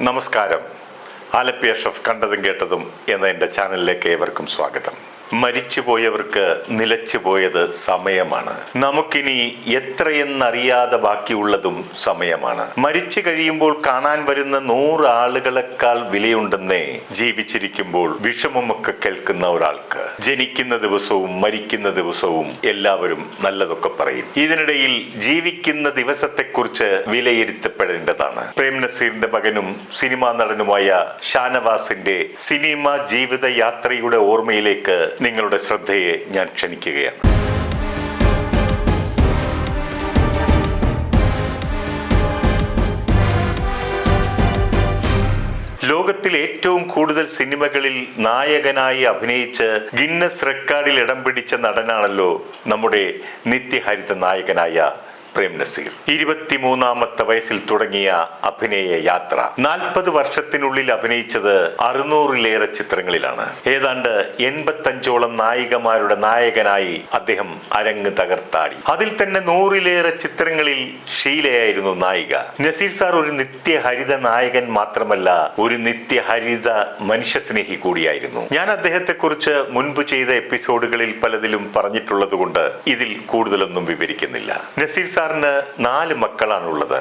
നമസ്കാരം. ആലപ്പി അഷ്റഫ് കണ്ടതും കേട്ടതും എന്ന എൻ്റെ ചാനലിലേക്ക് ഏവർക്കും സ്വാഗതം. മരിച്ചുപോയവർക്ക് നിലച്ചുപോയത് സമയമാണ്. നമുക്കിനി എത്രയെന്നറിയാതെ ബാക്കിയുള്ളതും സമയമാണ്. മരിച്ചു കഴിയുമ്പോൾ കാണാൻ വരുന്ന 100 ആളുകളെക്കാൾ വിലയുണ്ടെന്നേ ജീവിച്ചിരിക്കുമ്പോൾ വിഷമമൊക്കെ കേൾക്കുന്ന ഒരാൾക്ക്. ജനിക്കുന്ന ദിവസവും മരിക്കുന്ന ദിവസവും എല്ലാവരും നല്ലതൊക്കെ പറയും. ഇതിനിടയിൽ ജീവിക്കുന്ന ദിവസത്തെക്കുറിച്ച് വിലയിരുത്തപ്പെടേണ്ടതാണ്. പ്രേം നസീറിന്റെ മകനും സിനിമാ നടനുമായ ഷാനവാസിന്റെ സിനിമ ജീവിത യാത്രയുടെ ഓർമ്മയിലേക്ക് നിങ്ങളുടെ ശ്രദ്ധയെ ഞാൻ ക്ഷണിക്കുകയാണ്. ലോകത്തിൽ ഏറ്റവും കൂടുതൽ സിനിമകളിൽ നായകനായി അഭിനയിച്ച് ഗിന്നസ് റെക്കോർഡിൽ ഇടം പിടിച്ച നടനാണല്ലോ നമ്മുടെ നിത്യഹരിത നായകനായ പ്രേം നസീർ. 23-ാമത്തെ വയസ്സിൽ തുടങ്ങിയ അഭിനയ യാത്ര 40 വർഷത്തിനുള്ളിൽ അഭിനയിച്ചത് 600-ലേറെ ചിത്രങ്ങളിലാണ്. ഏതാണ്ട് 85ഓളം നായികമാരുടെ നായകനായി അദ്ദേഹം അരങ്ങ് തകർത്താടി. അതിൽ തന്നെ 100-ലേറെ ചിത്രങ്ങളിൽ ഷീലയായിരുന്നു നായിക. നസീർ സാർ ഒരു നിത്യഹരിത നായകൻ മാത്രമല്ല, ഒരു നിത്യഹരിത മനുഷ്യസ്നേഹി കൂടിയായിരുന്നു. ഞാൻ അദ്ദേഹത്തെ കുറിച്ച് മുൻപ് ചെയ്ത എപ്പിസോഡുകളിൽ പലതിലും പറഞ്ഞിട്ടുള്ളത് കൊണ്ട് ഇതിൽ കൂടുതലൊന്നും വിവരിക്കുന്നില്ല. നസീർ സാറിന് 4 മക്കളാണുള്ളത്,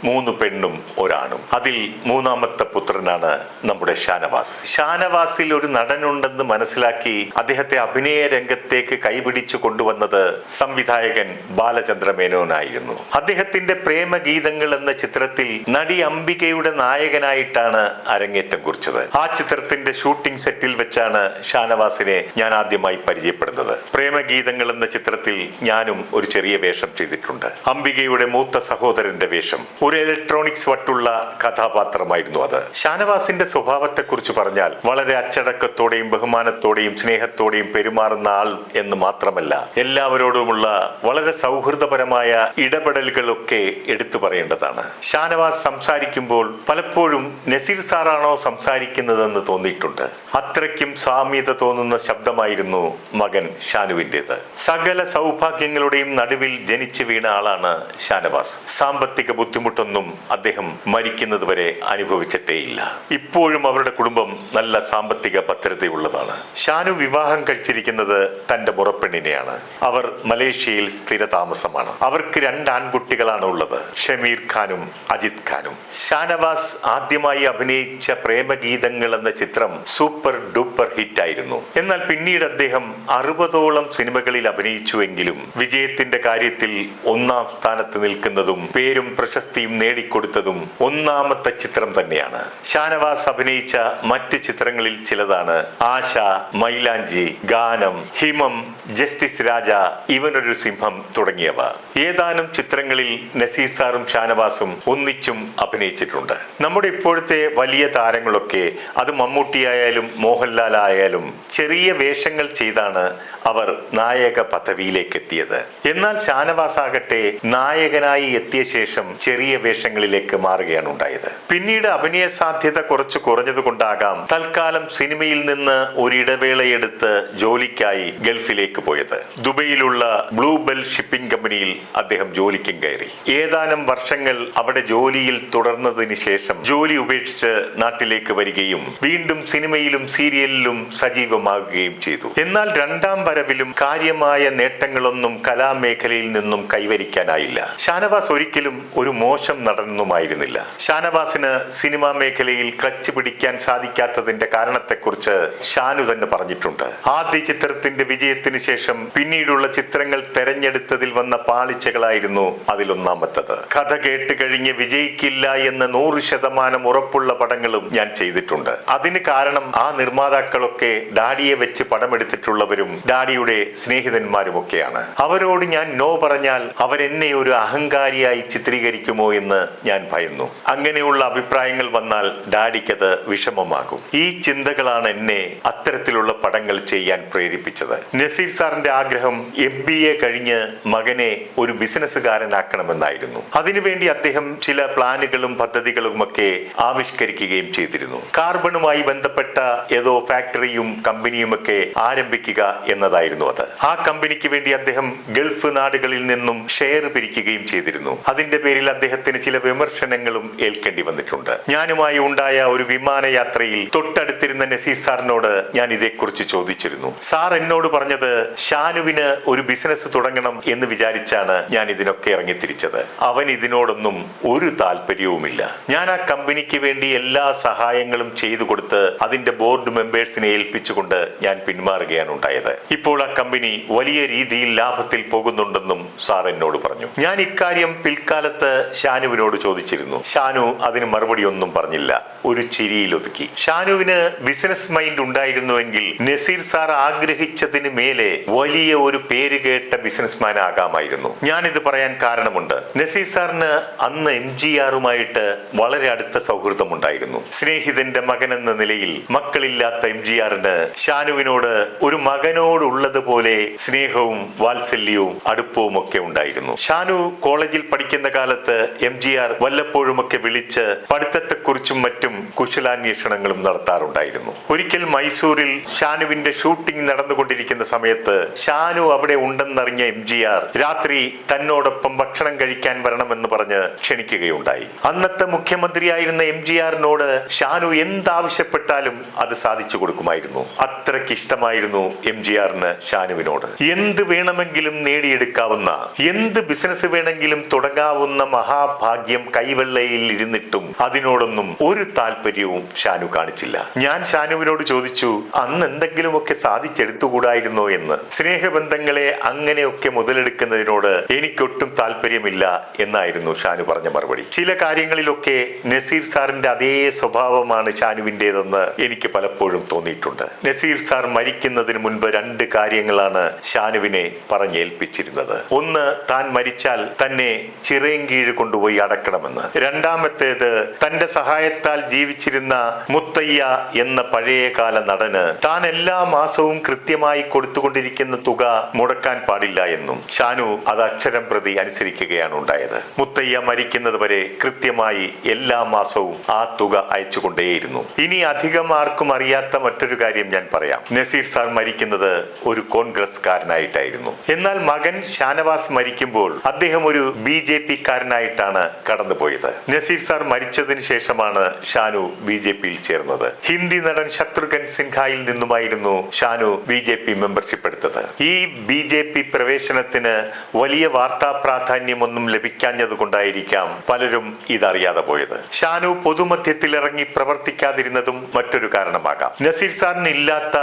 3 പെണ്ണും 1 ആണും. അതിൽ 3-ാമത്തെ പുത്രനാണ് നമ്മുടെ ഷാനവാസ്. ഷാനവാസിൽ ഒരു നടനുണ്ടെന്ന് മനസ്സിലാക്കി അദ്ദേഹത്തെ അഭിനയ രംഗത്തേക്ക് കൈപിടിച്ചു കൊണ്ടുവന്നത് സംവിധായകൻ ബാലചന്ദ്ര മേനോനായിരുന്നു. അദ്ദേഹത്തിന്റെ പ്രേമഗീതങ്ങൾ എന്ന ചിത്രത്തിൽ നടി അംബികയുടെ നായകനായിട്ടാണ് അരങ്ങേറ്റം കുറിച്ചത്. ആ ചിത്രത്തിന്റെ ഷൂട്ടിംഗ് സെറ്റിൽ വെച്ചാണ് ഷാനവാസിനെ ഞാൻ ആദ്യമായി പരിചയപ്പെടുന്നത്. പ്രേമഗീതങ്ങൾ എന്ന ചിത്രത്തിൽ ഞാനും ഒരു ചെറിയ വേഷം ചെയ്തിട്ടുണ്ട്. അംബികയുടെ മൂത്ത സഹോദരന്റെ വേഷം. ഒരു ഇലക്ട്രോണിക്സ് വട്ടുള്ള കഥാപാത്രമായിരുന്നു അത്. ഷാനവാസിന്റെ സ്വഭാവത്തെക്കുറിച്ച് പറഞ്ഞാൽ വളരെ അച്ചടക്കത്തോടെയും ബഹുമാനത്തോടെയും സ്നേഹത്തോടെയും പെരുമാറുന്ന ആൾ എന്ന് മാത്രമല്ല, എല്ലാവരോടുമുള്ള വളരെ സൗഹൃദപരമായ ഇടപെടലുകളൊക്കെ എടുത്തു പറയേണ്ടതാണ്. ഷാനവാസ് സംസാരിക്കുമ്പോൾ പലപ്പോഴും നസീർ സാറാണോ സംസാരിക്കുന്നതെന്ന് തോന്നിയിട്ടുണ്ട്. അത്രയ്ക്കും സാമ്യത തോന്നുന്ന ശബ്ദമായിരുന്നു മകൻ ഷാനുവിൻ്റെത്. സകല സൗഭാഗ്യങ്ങളുടെയും നടുവിൽ ജനിച്ചു വീണ ആളാണ് ഷാനവാസ്. സാമ്പത്തിക ബുദ്ധിമുട്ടൊന്നും അദ്ദേഹം മരിക്കുന്നത് വരെ അനുഭവിച്ചിട്ടേയില്ല. ഇപ്പോഴും അവരുടെ കുടുംബം നല്ല സാമ്പത്തിക ഭദ്രതയുള്ളതാണ്. ഷാനു വിവാഹം കഴിച്ചിരിക്കുന്നത് തന്റെ മുറപ്പെണ്ണിനെയാണ്. അവർ മലേഷ്യയിൽ സ്ഥിര താമസമാണ്. അവർക്ക് 2 ആൺകുട്ടികളാണ് ഉള്ളത്, ഷമീർ ഖാനും അജിത് ഖാനും. ഷാനവാസ് ആദ്യമായി അഭിനയിച്ച പ്രേമഗീതങ്ങൾ എന്ന ചിത്രം സൂപ്പർ ഡൂപ്പർ ഹിറ്റ് ആയിരുന്നു. എന്നാൽ പിന്നീട് അദ്ദേഹം 60ഓളം സിനിമകളിൽ അഭിനയിച്ചുവെങ്കിലും വിജയത്തിന്റെ കാര്യത്തിൽ 1-ാം സ്ഥാനത്ത് നിൽക്കുന്നതും പേരും പ്രശസ്തിയും നേടിക്കൊടുത്തതും 1-ാമത്തെ ചിത്രം തന്നെയാണ്. ഷാനവാസ് അഭിനയിച്ച മറ്റ് ചിത്രങ്ങളിൽ ചിലതാണ് ആശ, മൈലാഞ്ചി, ഗാനം, ഹിമം, ജസ്റ്റിസ് രാജ, ഇവനൊരു സിംഹം തുടങ്ങിയവ. ഏതാനും ചിത്രങ്ങളിൽ നസീർ സാറും ഷാനവാസും ഒന്നിച്ചും അഭിനയിച്ചിട്ടുണ്ട്. നമ്മുടെ ഇപ്പോഴത്തെ വലിയ താരങ്ങളൊക്കെ, അത് മമ്മൂട്ടിയായാലും മോഹൻലാൽ ആയാലും, ചെറിയ വേഷങ്ങൾ ചെയ്താണ് അവർ നായക പദവിയിലേക്ക് എത്തിയത്. എന്നാൽ ഷാനവാസ് ആകട്ടെ നായകനായി എത്തിയ ശേഷം ചെറിയ വേഷങ്ങളിലേക്ക് മാറുകയാണ് ഉണ്ടായത്. പിന്നീട് അഭിനയ സാധ്യത കുറച്ച് കുറഞ്ഞതുകൊണ്ടാകാം തൽക്കാലം സിനിമയിൽ നിന്ന് ഒരിടവേളയെടുത്ത് ജോലിക്കായി ഗൾഫിലേക്ക് പോയത്. ദുബൈയിലുള്ള ബ്ലൂ ബെൽ ഷിപ്പിംഗ് കമ്പനിയിൽ അദ്ദേഹം ജോലിക്കും കയറി. ഏതാനും വർഷങ്ങൾ അവിടെ ജോലിയിൽ തുടർന്നതിന് ശേഷം ജോലി ഉപേക്ഷിച്ച് നാട്ടിലേക്ക് വരികയും വീണ്ടും സിനിമയിലും സീരിയലിലും സജീവമാകുകയും ചെയ്തു. എന്നാൽ 2-ാം വരവിലും കാര്യമായ നേട്ടങ്ങളൊന്നും കലാമേഖലയിൽ നിന്നും കൈവരിക്കാനായില്ല. ഷാനവാസ് ഒരിക്കലും ഒരു മോശം നടനൊന്നുമായിരുന്നില്ല. ഷാനവാസിന് സിനിമാ മേഖലയിൽ ക്ലച്ച് പിടിക്കാൻ സാധിക്കാത്തതിന്റെ കാരണത്തെക്കുറിച്ച് ഷാനു തന്നെ പറഞ്ഞിട്ടുണ്ട്. ആദ്യ ചിത്രത്തിന്റെ വിജയത്തിന് ശേഷം പിന്നീടുള്ള ചിത്രങ്ങൾ തെരഞ്ഞെടുത്തതിൽ വന്ന പാളിച്ചകളായിരുന്നു അതിലൊന്നാമത്തത്. കഥ കേട്ട് കഴിഞ്ഞ് വിജയിക്കില്ല എന്ന് 100% ഉറപ്പുള്ള പടങ്ങളും ഞാൻ ചെയ്തിട്ടുണ്ട്. അതിന് കാരണം ആ നിർമ്മാതാക്കളൊക്കെ ഡാഡിയെ വെച്ച് പടമെടുത്തിട്ടുള്ളവരും ഡാഡിയുടെ സ്നേഹിതന്മാരുമൊക്കെയാണ്. അവരോട് ഞാൻ നോ പറഞ്ഞാൽ അവരെന്നെ ഒരു അഹങ്കാരിയായി ചിത്രീകരിക്കുമോ എന്ന് ഞാൻ ഭയന്നു. അങ്ങനെയുള്ള അഭിപ്രായങ്ങൾ വന്നാൽ ഡാഡിക്കത് വിഷമമാകും. ഈ ചിന്തകളാണ് എന്നെ അത്തരത്തിലുള്ള പടങ്ങൾ ചെയ്യാൻ പ്രേരിപ്പിച്ചത്. നസീർ സാറിന്റെ ആഗ്രഹം MBA കഴിഞ്ഞ് മകനെ ഒരു ബിസിനസ്സുകാരനാക്കണമെന്നായിരുന്നു. അതിനുവേണ്ടി അദ്ദേഹം ചില പ്ലാനുകളും പദ്ധതികളുമൊക്കെ ആവിഷ്കരിക്കുകയും ചെയ്തിരുന്നു. കാർബണുമായി ബന്ധപ്പെട്ട ഏതോ ഫാക്ടറിയും കമ്പനിയുമൊക്കെ ആരംഭിക്കുക എന്നതായിരുന്നു അത്. ആ കമ്പനിക്ക് വേണ്ടി അദ്ദേഹം ഗൾഫ് നാടുകളിൽ നിന്നും ഷെയർ പിരിക്കുകയും ചെയ്തിരുന്നു. അതിന്റെ പേരിൽ അദ്ദേഹത്തിന് അദ്ദേഹത്തിന് ചില വിമർശനങ്ങളും ഏൽക്കേണ്ടി വന്നിട്ടുണ്ട്. ഞാനുമായി ഉണ്ടായ ഒരു വിമാനയാത്രയിൽ തൊട്ടടുത്തിരുന്ന നസീർ സാറിനോട് ഞാൻ ഇതേക്കുറിച്ച് ചോദിച്ചിരുന്നു. സാർ എന്നോട് പറഞ്ഞത് ഷാനുവിന് ഒരു ബിസിനസ് തുടങ്ങണം എന്ന് വിചാരിച്ചാണ് ഞാൻ ഇതിനൊക്കെ ഇറങ്ങിത്തിരിച്ചത്. അവൻ ഇതിനോടൊന്നും ഒരു താല്പര്യവുമില്ല. ഞാൻ ആ കമ്പനിക്ക് വേണ്ടി എല്ലാ സഹായങ്ങളും ചെയ്തു കൊടുത്ത് അതിന്റെ ബോർഡ് മെമ്പേഴ്സിനെ ഏൽപ്പിച്ചുകൊണ്ട് ഞാൻ പിന്മാറുകയാണ് ഉണ്ടായത്. ഇപ്പോൾ ആ കമ്പനി വലിയ രീതിയിൽ ലാഭത്തിൽ പോകുന്നുണ്ടെന്നും സാർ എന്നോട് പറഞ്ഞു. ഞാൻ ഇക്കാര്യം പിൽക്കാലത്ത് ഷാനുവിനോട് ചോദിച്ചിരുന്നു. ഷാനു അതിന് മറുപടി ഒന്നും പറഞ്ഞില്ല, ഒരു ചിരിയിൽ ഒതുക്കി. ഷാനുവിന് ബിസിനസ് മൈൻഡ് ഉണ്ടായിരുന്നുവെങ്കിൽ നസീർ സാർ ആഗ്രഹിച്ചതിന് മേലെ വലിയ ഒരു പേരുകേട്ട ബിസിനസ്മാൻ ആകാമായിരുന്നു. ഞാനിത് പറയാൻ കാരണമുണ്ട്. നസീർ സാറിന് അന്ന് MGRുമായിട്ട് വളരെ അടുത്ത സൗഹൃദമുണ്ടായിരുന്നു. സ്നേഹിതന്റെ മകൻ എന്ന നിലയിൽ മക്കളില്ലാത്ത MGRന് ഷാനുവിനോട് ഒരു മകനോടുള്ളതുപോലെ സ്നേഹവും വാത്സല്യവും അടുപ്പവും ഒക്കെ ഉണ്ടായിരുന്നു. ഷാനു കോളേജിൽ പഠിക്കുന്ന കാലത്ത് MGR വല്ലപ്പോഴുമൊക്കെ വിളിച്ച് പഠിത്തത്തെക്കുറിച്ചും മറ്റും കുശലാന്വേഷണങ്ങളും നടത്താറുണ്ടായിരുന്നു. ഒരിക്കൽ മൈസൂരിൽ ഷാനുവിന്റെ ഷൂട്ടിംഗ് നടന്നുകൊണ്ടിരിക്കുന്ന സമയത്ത് ഷാനു അവിടെ ഉണ്ടെന്നറിഞ്ഞ MGR രാത്രി തന്നോടൊപ്പം ഭക്ഷണം കഴിക്കാൻ വരണമെന്ന് പറഞ്ഞ് ക്ഷണിക്കുകയുണ്ടായി. അന്നത്തെ മുഖ്യമന്ത്രിയായിരുന്ന MGRനോട് ഷാനു എന്താവശ്യപ്പെട്ടാലും അത് സാധിച്ചു കൊടുക്കുമായിരുന്നു. അത്രയ്ക്ക് ഇഷ്ടമായിരുന്നു MGRന് ഷാനുവിനോട്. എന്ത് വേണമെങ്കിലും നേടിയെടുക്കാവുന്ന, എന്ത് ബിസിനസ് വേണമെങ്കിലും തുടങ്ങാവുന്ന മഹാഭാഗ്യം കൈവെള്ളയിൽ ഇരുന്നിട്ടും അതിനോടൊന്നും ഒരു താല്പര്യവും ഷാനു കാണിച്ചില്ല. ഞാൻ ഷാനുവിനോട് ചോദിച്ചു, അന്ന് എന്തെങ്കിലുമൊക്കെ സാധിച്ചെടുത്തുകൂടായിരുന്നോ എന്ന്. സ്നേഹബന്ധങ്ങളെ അങ്ങനെയൊക്കെ മുതലെടുക്കുന്നതിനോട് എനിക്കൊട്ടും താല്പര്യമില്ല എന്നായിരുന്നു ഷാനു പറഞ്ഞ മറുപടി. ചില കാര്യങ്ങളിലൊക്കെ നസീർ സാറിന്റെ അതേ സ്വഭാവമാണ് ഷാനുവിൻ്റെതെന്ന് എനിക്ക് പലപ്പോഴും തോന്നിയിട്ടുണ്ട്. നസീർ സാർ മരിക്കുന്നതിന് മുൻപ് 2 കാര്യങ്ങളാണ് ഷാനുവിനെ പറഞ്ഞേൽപ്പിച്ചിരുന്നത്. ഒന്ന്, താൻ മരിച്ചാൽ തന്നെ ചിറയൻകീഴ് കൊണ്ടുപോയി അടക്കണമെന്ന്. രണ്ടാമത്തേത്, തന്റെ സഹായത്താൽ ജീവിച്ചിരുന്ന മുത്തയ്യ എന്ന പഴയകാല നടന് താൻ എല്ലാ മാസവും കൃത്യമായി കൊടുത്തുകൊണ്ടിരിക്കുന്ന തുക മുടക്കാൻ പാടില്ല എന്നും. ഷാനു അത് അക്ഷരം പ്രതി അനുസരിക്കുകയാണ് ഉണ്ടായത്. മുത്തയ്യ മരിക്കുന്നത് വരെ കൃത്യമായി എല്ലാ മാസവും ആ തുക അയച്ചുകൊണ്ടേയിരുന്നു. ഇനി അധികം ആർക്കും അറിയാത്ത മറ്റൊരു കാര്യം ഞാൻ പറയാം. നസീർ സാർ മരിക്കുന്നത് ഒരു കോൺഗ്രസ്കാരനായിട്ടായിരുന്നു. എന്നാൽ മകൻ ഷാനവാസ് മരിക്കുമ്പോൾ അദ്ദേഹം ഒരു BJP കാരനായിട്ടാണ് കടന്നുപോയത്. നസീർ സാർ മരിച്ചതിന് ശേഷമാണ് ഷാനു BJPയിൽ ചേർന്നത്. ഹിന്ദി നടൻ ശത്രുഘ്ൻ സിൻഹായിൽ നിന്നുമായിരുന്നു ഷാനു BJP മെമ്പർഷിപ്പ് എടുത്തത്. ഈ BJP പ്രവേശനത്തിന് വലിയ വാർത്താ പ്രാധാന്യമൊന്നും ലഭിക്കാഞ്ഞത് കൊണ്ടായിരിക്കാം പലരും ഇതറിയാതെ പോയത്. ഷാനു പൊതുമധ്യത്തിൽ ഇറങ്ങി പ്രവർത്തിക്കാതിരുന്നതും മറ്റൊരു കാരണമാകാം. നസീർ സാറിന് ഇല്ലാത്ത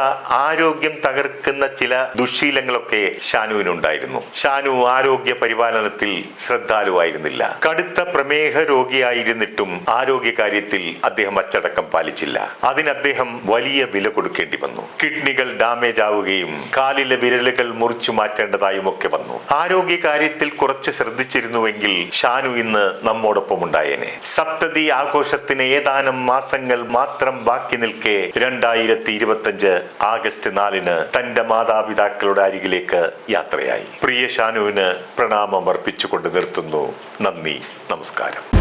ആരോഗ്യം തകർക്കുന്ന ചില ദുശ്ശീലങ്ങളൊക്കെ ഷാനുവിനുണ്ടായിരുന്നു. ഷാനു ആരോഗ്യ പരിപാലനത്തിൽ ശ്രദ്ധാലുവായിരുന്നില്ല. കടുത്ത പ്രമേഹ രോഗിയായിരുന്നിട്ടും ആരോഗ്യ കാര്യത്തിൽ അദ്ദേഹം അച്ചടക്കം പാലിച്ചില്ല. അതിന് അദ്ദേഹം വലിയ വില കൊടുക്കേണ്ടി വന്നു. കിഡ്നികൾ ഡാമേജ് ആവുകയും കാലിലെ വിരലുകൾ മുറിച്ചു മാറ്റേണ്ടതായും ഒക്കെ വന്നു. ആരോഗ്യ കാര്യത്തിൽ കുറച്ച് ശ്രദ്ധിച്ചിരുന്നുവെങ്കിൽ ഷാനു ഇന്ന് നമ്മോടൊപ്പം ഉണ്ടായേനെ. സപ്തതി ആഘോഷത്തിന് ഏതാനും മാസങ്ങൾ മാത്രം ബാക്കി നിൽക്കെ 2025 ആഗസ്റ്റ് 4 തന്റെ മാതാപിതാക്കളുടെ അരികിലേക്ക് യാത്രയായി. പ്രിയ ഷാനുവിന് പ്രണാമം അർപ്പിച്ചുകൊണ്ട് നിർത്തുന്നു. നന്ദി, നമസ്കാരം.